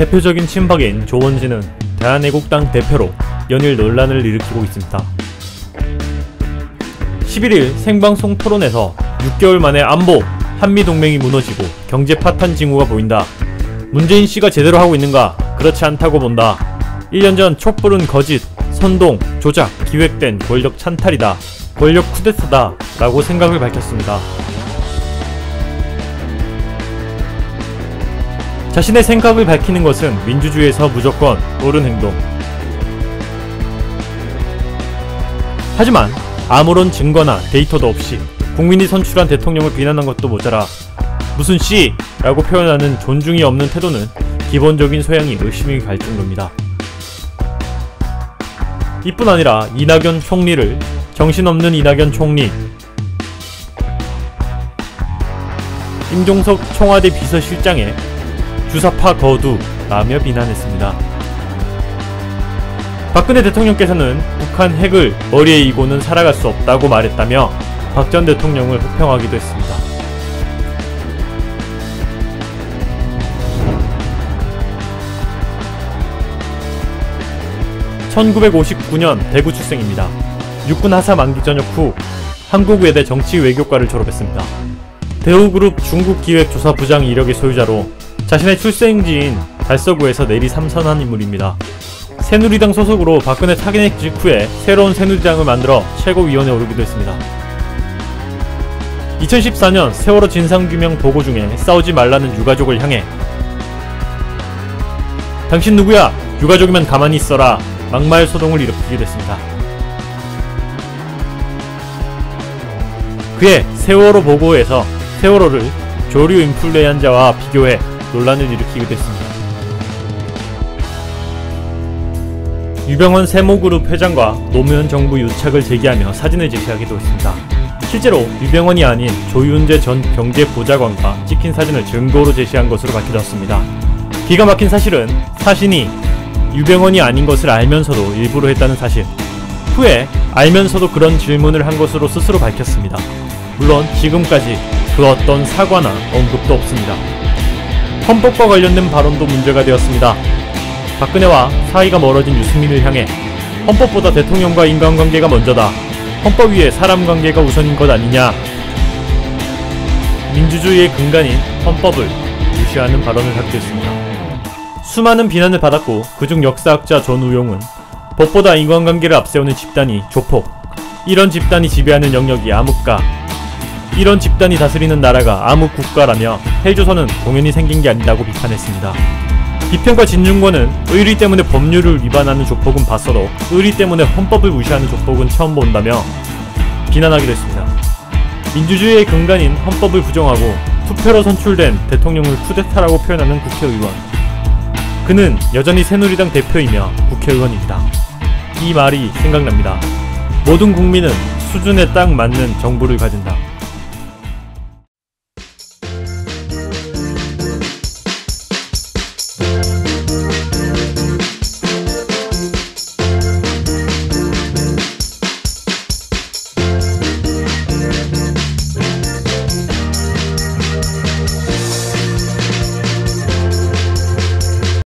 대표적인 친박인 조원진은 대한애국당 대표로 연일 논란을 일으키고 있습니다. 11일 생방송 토론에서 6개월 만에 안보, 한미동맹이 무너지고 경제 파탄 징후가 보인다. 문재인씨가 제대로 하고 있는가? 그렇지 않다고 본다. 1년 전 촛불은 거짓, 선동, 조작, 기획된 권력 찬탈이다. 권력 쿠데타다 라고 생각을 밝혔습니다. 자신의 생각을 밝히는 것은 민주주의에서 무조건 옳은 행동. 하지만 아무런 증거나 데이터도 없이 국민이 선출한 대통령을 비난한 것도 모자라 무슨 씨! 라고 표현하는 존중이 없는 태도는 기본적인 소양이 의심이 갈 정도입니다. 이뿐 아니라 이낙연 총리를 정신없는 이낙연 총리, 임종석 청와대 비서실장의 주사파 거두라며 비난했습니다. 박근혜 대통령께서는 북한 핵을 머리에 이고는 살아갈 수 없다고 말했다며 박 전 대통령을 호평하기도 했습니다. (1959년) 대구 출생입니다. 육군 하사 만기 전역 후 한국외대 정치외교과를 졸업했습니다. 대우그룹 중국기획조사부장 이력의 소유자로 자신의 출생지인 달서구에서 내리 삼선한 인물입니다. 새누리당 소속으로 박근혜 탄핵 직후에 새로운 새누리당을 만들어 최고위원에 오르기도 했습니다. 2014년 세월호 진상규명 보고 중에 싸우지 말라는 유가족을 향해 당신 누구야? 유가족이면 가만히 있어라 막말 소동을 일으키기도 했습니다. 그의 세월호 보고에서 세월호를 조류 인플루엔자와 비교해 논란을 일으키기도 했습니다. 유병헌 세모그룹 회장과 노무현 정부 유착을 제기하며 사진을 제시하기도 했습니다. 실제로 유병헌이 아닌 조윤재 전 경제보좌관과 찍힌 사진을 증거로 제시한 것으로 밝혀졌습니다. 기가 막힌 사실은 사신이 유병헌이 아닌 것을 알면서도 일부러 했다는 사실. 후에 알면서도 그런 질문을 한 것으로 스스로 밝혔습니다. 물론 지금까지 그 어떤 사과나 언급도 없습니다. 헌법과 관련된 발언도 문제가 되었습니다. 박근혜와 사이가 멀어진 유승민을 향해 헌법보다 대통령과 인간관계가 먼저다. 헌법 위에 사람관계가 우선인 것 아니냐. 민주주의의 근간인 헌법을 무시하는 발언을 하기도 했습니다. 수많은 비난을 받았고 그중 역사학자 전우용은 법보다 인간관계를 앞세우는 집단이 조폭, 이런 집단이 지배하는 영역이 암흑가, 이런 집단이 다스리는 나라가 암흑국가라며 헬조선은 공연이 생긴 게 아니라고 비판했습니다. 비평가 진중권은 의리 때문에 법률을 위반하는 조폭은 봤어도 의리 때문에 헌법을 무시하는 조폭은 처음 본다며 비난하기도 했습니다. 민주주의의 근간인 헌법을 부정하고 투표로 선출된 대통령을 쿠데타라고 표현하는 국회의원. 그는 여전히 새누리당 대표이며 국회의원입니다. 이 말이 생각납니다. 모든 국민은 수준에 딱 맞는 정부를 가진다.